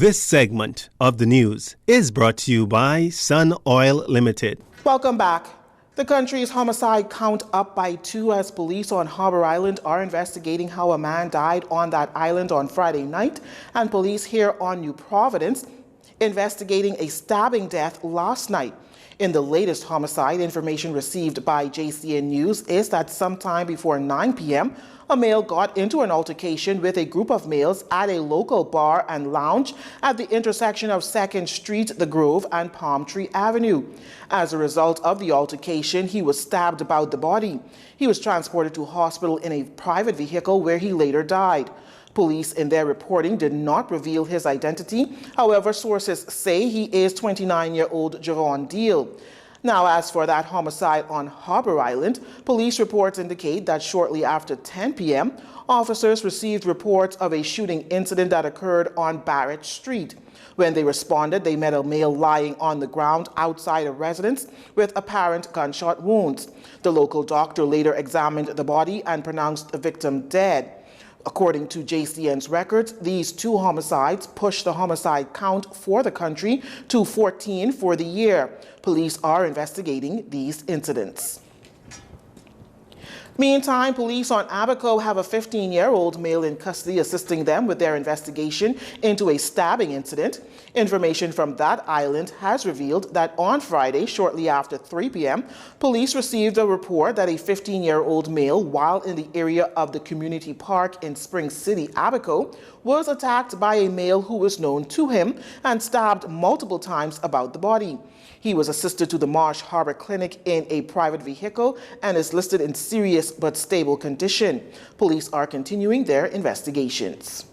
This segment of the news is brought to you by Sun Oil Limited. Welcome back. The country's homicide count up by 2 as police on Harbor Island are investigating how a man died on that island on Friday night, and police here on New Providence investigating a stabbing death last night. In the latest homicide, information received by JCN News is that sometime before 9 p.m., a male got into an altercation with a group of males at a local bar and lounge at the intersection of 2nd Street, The Grove, and Palm Tree Avenue. As a result of the altercation, he was stabbed about the body. He was transported to hospital in a private vehicle where he later died. Police in their reporting did not reveal his identity. However, sources say he is 29-year-old Javon Deal. Now, as for that homicide on Harbor Island, police reports indicate that shortly after 10 p.m., officers received reports of a shooting incident that occurred on Barrett Street. When they responded, they met a male lying on the ground outside a residence with apparent gunshot wounds. The local doctor later examined the body and pronounced the victim dead. According to JCN's records, these 2 homicides pushed the homicide count for the country to 14 for the year. Police are investigating these incidents. Meantime, police on Abaco have a 15-year-old male in custody assisting them with their investigation into a stabbing incident. Information from that island has revealed that on Friday, shortly after 3 p.m., police received a report that a 15-year-old male, while in the area of the community park in Spring City, Abaco, was attacked by a male who was known to him and stabbed multiple times about the body. He was assisted to the Marsh Harbor Clinic in a private vehicle and is listed in serious but stable condition. Police are continuing their investigations.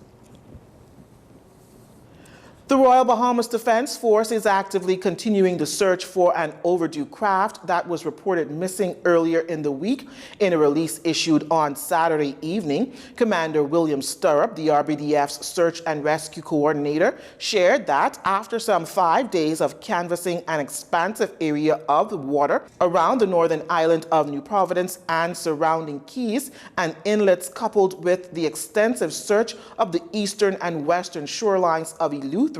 The Royal Bahamas Defense Force is actively continuing the search for an overdue craft that was reported missing earlier in the week. In a release issued on Saturday evening, Commander William Stirrup, the RBDF's search and rescue coordinator, shared that after some 5 days of canvassing an expansive area of the water around the northern island of New Providence and surrounding keys and inlets, coupled with the extensive search of the eastern and western shorelines of Eleuthera,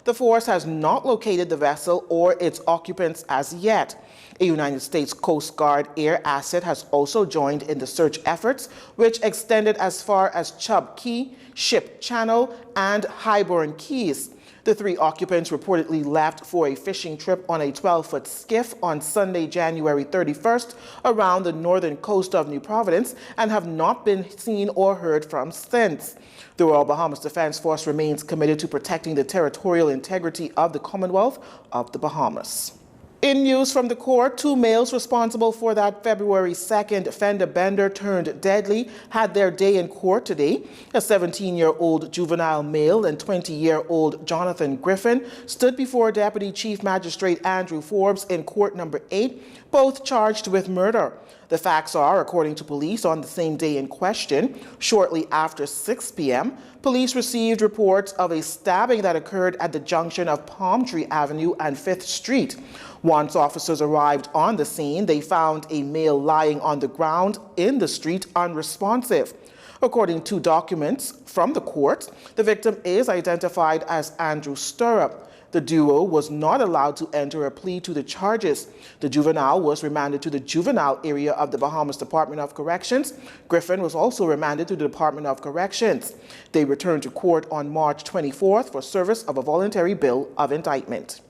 the force has not located the vessel or its occupants as yet. A United States Coast Guard air asset has also joined in the search efforts, which extended as far as Chubb Key, Ship Channel, and Highborn Keys. The 3 occupants reportedly left for a fishing trip on a 12-foot skiff on Sunday, January 31st, around the northern coast of New Providence and have not been seen or heard from since. The Royal Bahamas Defense Force remains committed to protecting the territorial integrity of the Commonwealth of the Bahamas. In news from the court, 2 males responsible for that February 2nd fender bender turned deadly had their day in court today. A 17-year-old juvenile male and 20-year-old Jonathan Griffin stood before Deputy Chief Magistrate Andrew Forbes in court number 8, both charged with murder. The facts are, according to police, on the same day in question, shortly after 6 p.m., police received reports of a stabbing that occurred at the junction of Palm Tree Avenue and 5th Street. Once officers arrived on the scene, they found a male lying on the ground in the street unresponsive. According to documents from the court, the victim is identified as Andrew Stirrup. The duo was not allowed to enter a plea to the charges. The juvenile was remanded to the juvenile area of the Bahamas Department of Corrections. Griffin was also remanded to the Department of Corrections. They returned to court on March 24th for service of a voluntary bill of indictment.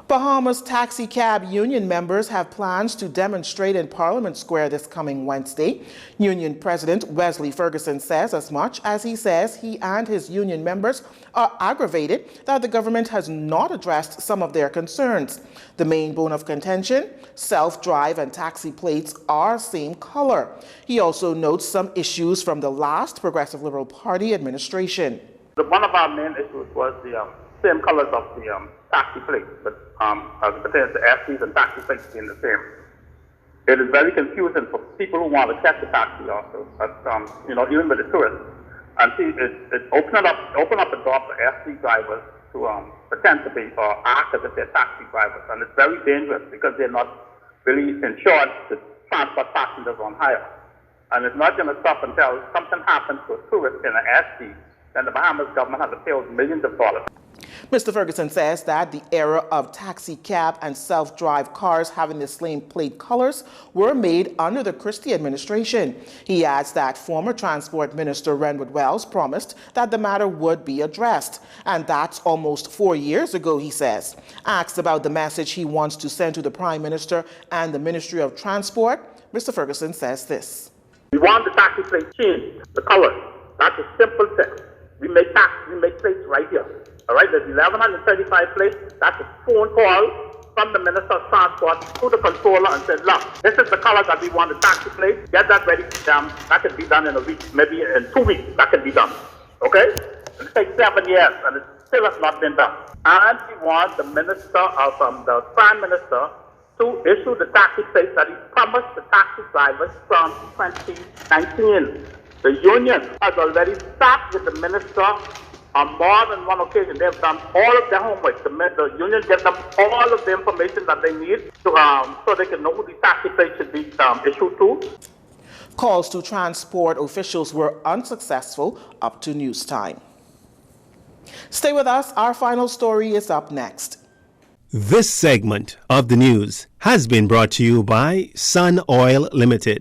Bahamas taxi cab union members have plans to demonstrate in Parliament Square this coming Wednesday. Union President Wesley Ferguson says as much as he says he and his union members are aggravated that the government has not addressed some of their concerns. The main bone of contention, self-drive and taxi plates are same color. He also notes some issues from the last Progressive Liberal Party administration. One of our main issues was the same colors of the taxi plates, but as it pertains to FCs and taxi plates being the same. It is very confusing for people who want to catch a taxi also, but, even with the tourists. And see, it's open up the door for FC drivers to pretend to be or act as if they're taxi drivers. And it's very dangerous because they're not really insured to transport passengers on hire. And it's not going to stop until something happens to a tourist in an FC then the Bahamas government had to pay out millions of dollars. Mr. Ferguson says that the era of taxi cab and self-drive cars having the same plate colors were made under the Christie administration. He adds that former Transport Minister Renwood Wells promised that the matter would be addressed, and that's almost 4 years ago, he says. Asked about the message he wants to send to the Prime Minister and the Ministry of Transport, Mr. Ferguson says this. We want the taxi plate changed, the color. That's a simple thing. We make plates right here. All right, there's 1,135 plates. That's a phone call from the Minister of Transport to the controller and said, look, this is the color that we want the taxi plate. Get that ready for them. That can be done in a week, maybe in 2 weeks. That can be done. Okay? It takes 7 years, and it still has not been done. And we want the the Prime Minister to issue the taxi plates that he promised the taxi drivers from 2019. The union has already sat with the minister on more than one occasion. They have done all of their homework. The union gives them all of the information that they need so they can know who the taxi plate should be issued to. Calls to transport officials were unsuccessful up to news time. Stay with us. Our final story is up next. This segment of the news has been brought to you by Sun Oil Limited.